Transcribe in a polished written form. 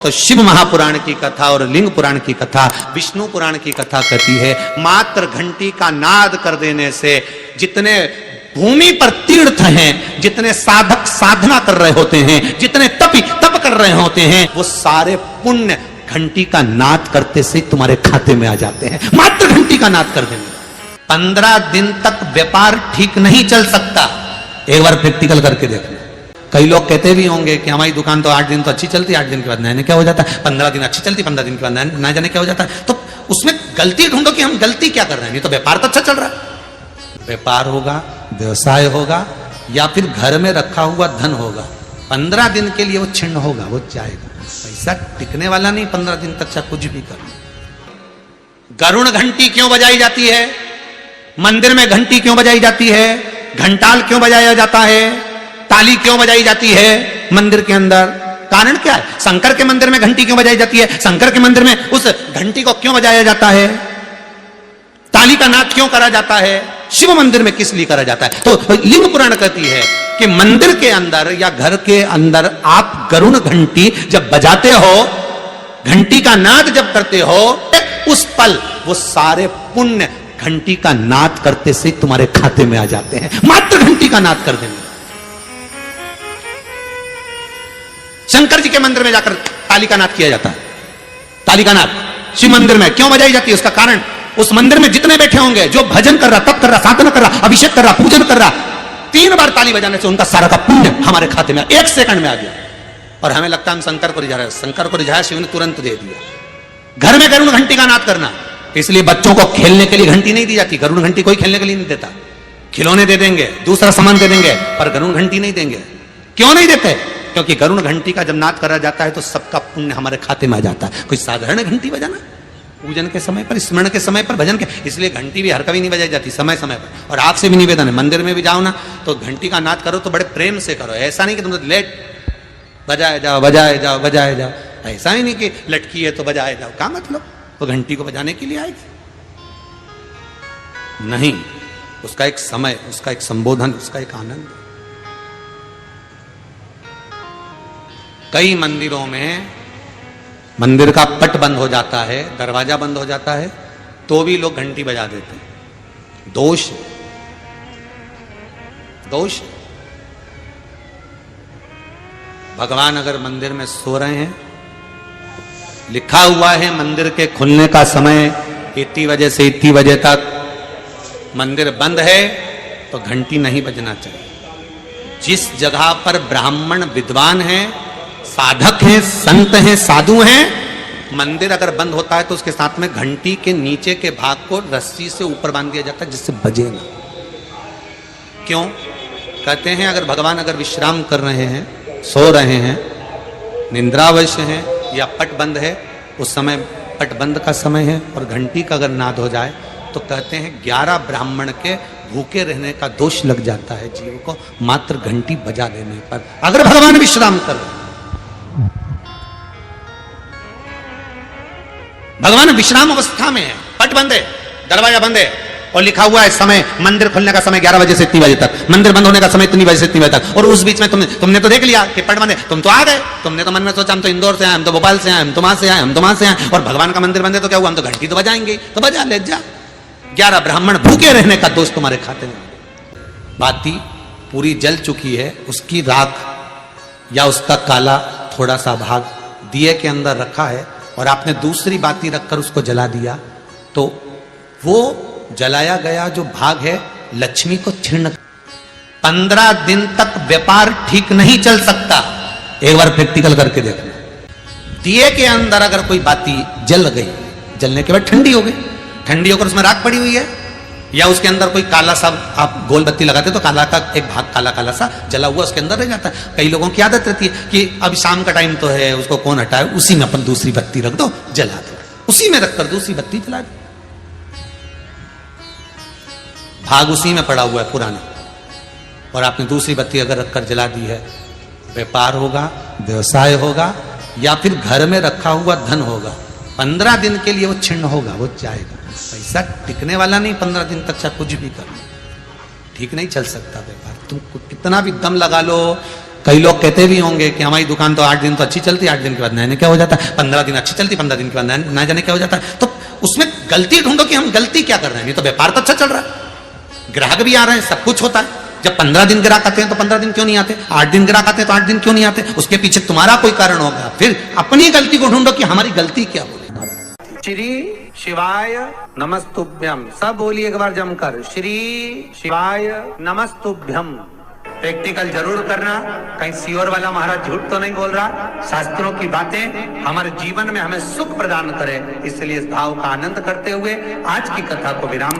तो शिव महापुराण की कथा और लिंग पुराण की कथा, विष्णु पुराण की कथा कहती है मात्र घंटी का नाद कर देने से जितने भूमि पर तीर्थ हैं, जितने साधक साधना कर रहे होते हैं, जितने तपी तप कर रहे होते हैं, वो सारे पुण्य घंटी का नाद करते से तुम्हारे खाते में आ जाते हैं। मात्र घंटी का नाद कर देंगे। 15 दिन तक व्यापार ठीक नहीं चल सकता। एक बार प्रैक्टिकल करके देखना। कई लोग कहते भी होंगे कि हमारी दुकान तो 8 दिन तो अच्छी चलती है, 8 दिन के बाद नया क्या हो जाता है, 15 दिन अच्छी चलती, 15 दिन के बाद नया जाने क्या हो जाता है। तो उसमें गलती ढूंढो कि हम गलती क्या कर रहे हैं। नहीं तो व्यापार तो अच्छा चल रहा है। व्यापार होगा, व्यवसाय होगा, या फिर घर में रखा हुआ धन होगा, 15 दिन के लिए वो छिन्न होगा, वो जाएगा। पैसा टिकने वाला नहीं 15 दिन तक, चाहे कुछ भी कर। गरुड़ घंटी क्यों बजाई जाती है? मंदिर में घंटी क्यों बजाई जाती है? घंटाल क्यों बजाया जाता है? ताली क्यों बजाई जाती है मंदिर के अंदर? कारण क्या है? शंकर के मंदिर में घंटी क्यों बजाई जाती है? शंकर के मंदिर में उस घंटी को क्यों बजाया जाता है? ताली का नाद क्यों करा जाता है? शिव मंदिर में किस लिए करा जाता है? तो लिंग पुराण कहती है कि मंदिर के अंदर या घर के अंदर आप गरुड़ घंटी जब बजाते हो, घंटी का नाद जब करते हो, उस पल वो सारे पुण्य घंटी का नाद करते से तुम्हारे खाते में आ जाते हैं। मात्र घंटी का नाद कर देंगे। शंकर जी के मंदिर में जाकर ताली का नाद किया जाता है। ताली का नाद शिव मंदिर में क्यों बजाई जाती है? उसका कारण, उस मंदिर में जितने बैठे होंगे, जो भजन कर रहा, तप कर रहा, साधना कर रहा, अभिषेक कर रहा, पूजन कर रहा, 3 बार ताली बजाने से उनका सारा का पुण्य हमारे खाते में 1 सेकंड में आ गया। और हमें लगता है हम शंकर को रिझा रहे हैं। शंकर को रिझाया, शिव ने तुरंत दे दिया। घर में गरुड़ घंटी का नाद करना, इसलिए बच्चों को खेलने के लिए घंटी नहीं दी जाती। गरुड़ घंटी कोई खेलने के लिए नहीं देता। खिलौने दे देंगे, दूसरा सामान दे देंगे, पर गरुड़ घंटी नहीं देंगे। क्यों नहीं देते? क्योंकि गरुड़ घंटी का जब नाद करा जाता है तो सबका पुण्य हमारे खाते में आ जाता है। कोई साधारण घंटी बजाना पूजन के समय पर, स्मरण के समय पर, भजन के, इसलिए घंटी भी हर कभी नहीं बजाई जाती, समय समय पर। और आपसे भी निवेदन है, मंदिर में भी जाओ ना तो घंटी का नाद करो तो बड़े प्रेम से करो। ऐसा नहीं कि तुम लेट बजाए जाओ बजाए जाओ बजाए जाओ। ऐसा ही नहीं कि लटकी है तो बजाए जाओ। क्या मतलब? वो घंटी को बजाने के लिए आएगी? नहीं, उसका एक समय, उसका एक संबोधन, उसका एक आनंद। कई मंदिरों में मंदिर का पट बंद हो जाता है, दरवाजा बंद हो जाता है, तो भी लोग घंटी बजा देते हैं। दोष दोष। भगवान अगर मंदिर में सो रहे हैं, लिखा हुआ है मंदिर के खुलने का समय इतनी बजे से इतनी बजे तक, मंदिर बंद है तो घंटी नहीं बजना चाहिए। जिस जगह पर ब्राह्मण विद्वान है, साधक हैं, संत हैं, साधु हैं, मंदिर अगर बंद होता है तो उसके साथ में घंटी के नीचे के भाग को रस्सी से ऊपर बांध दिया जाता है जिससे बजे ना। क्यों? कहते हैं अगर भगवान अगर विश्राम कर रहे हैं, सो रहे हैं, निंद्रावश हैं या पट बंद है, उस समय पट बंद का समय है और घंटी का अगर नाद हो जाए तो कहते हैं 11 ब्राह्मण के भूखे रहने का दोष लग जाता है जीव को, मात्र घंटी बजा देने पर, अगर भगवान विश्राम कर रहे हैं। भगवान विश्राम अवस्था में है, पट बंद है, दरवाजा बंद है और लिखा हुआ है समय, मंदिर खुलने का समय 11 बजे से इतनी बजे तक, मंदिर बंद होने का समय इतनी बजे से इतनी बजे तक। और उस बीच में तुमने तो देख लिया कि पट बंद है, तुम तो आ गए, तुमने तो मन में सोचा हम तो इंदौर से आए, हम तो भोपाल से आए, हम तो वहां से आए, हम तो वहां से आए, और भगवान का मंदिर बंद है तो क्या हुआ, हम तो घंटी तो बजाएंगे, तो बजा ले जा। 11 ब्राह्मण भूखे रहने का दोष तुम्हारे खाते में। बाती पूरी जल चुकी है, उसकी राख या उसका काला थोड़ा सा भाग दिए के अंदर रखा है और आपने दूसरी बाती रखकर उसको जला दिया, तो वो जलाया गया जो भाग है लक्ष्मी को छीण। 15 दिन तक व्यापार ठीक नहीं चल सकता। एक बार प्रैक्टिकल करके देखना। दिए के अंदर अगर कोई बाती जल गई, जलने के बाद ठंडी हो गई, ठंडी होकर उसमें राख पड़ी हुई है, या उसके अंदर कोई काला सा आप गोल बत्ती लगाते तो काला का एक भाग काला काला सा जला हुआ उसके अंदर रह जाता है। कई लोगों की आदत रहती है कि अब शाम का टाइम तो है, उसको कौन हटाए, उसी में अपन दूसरी बत्ती रख दो, जला दो, उसी में रखकर दूसरी बत्ती जला दो। भाग उसी में पड़ा हुआ है पुराना, और आपने दूसरी बत्ती अगर रखकर जला दी है, व्यापार होगा, व्यवसाय होगा, या फिर घर में रखा हुआ धन होगा, 15 दिन के लिए वो छिन्न होगा, वो जाएगा। पैसा टिकने वाला नहीं 15 दिन तक, चाहे कुछ भी कर, ठीक नहीं चल सकता व्यापार। तुम कितना भी दम लगा लो, कई लोग कहते भी होंगे कि हमारी दुकान तो 8 दिन तो अच्छी चलती, 8 दिन के बाद नया क्या हो जाता है, 15 दिन अच्छी चलती, 15 दिन के बाद नया जाने क्या हो जाता है। तो उसमें गलती ढूंढो कि हम गलती क्या कर रहे हैं। नहीं तो व्यापार तो अच्छा चल रहा है, ग्राहक भी आ रहे हैं, सब कुछ होता है। जब 15 दिन ग्राहक आते हैं तो 15 दिन क्यों नहीं आते, 8 दिन ग्राहक आते हैं तो 8 दिन क्यों नहीं आते, उसके पीछे तुम्हारा कोई कारण होगा। फिर अपनी गलती को ढूंढो कि हमारी गलती क्या बोले। श्री शिवाय नमस्तुभ्यम, सब बोलिए एक बार जमकर, श्री शिवाय नमस्तुभ्यम। प्रैक्टिकल जरूर करना, कहीं सियोर वाला महाराज झूठ तो नहीं बोल रहा। शास्त्रों की बातें हमारे जीवन में हमें सुख प्रदान करे, इसलिए इस भाव का आनंद करते हुए आज की कथा को विराम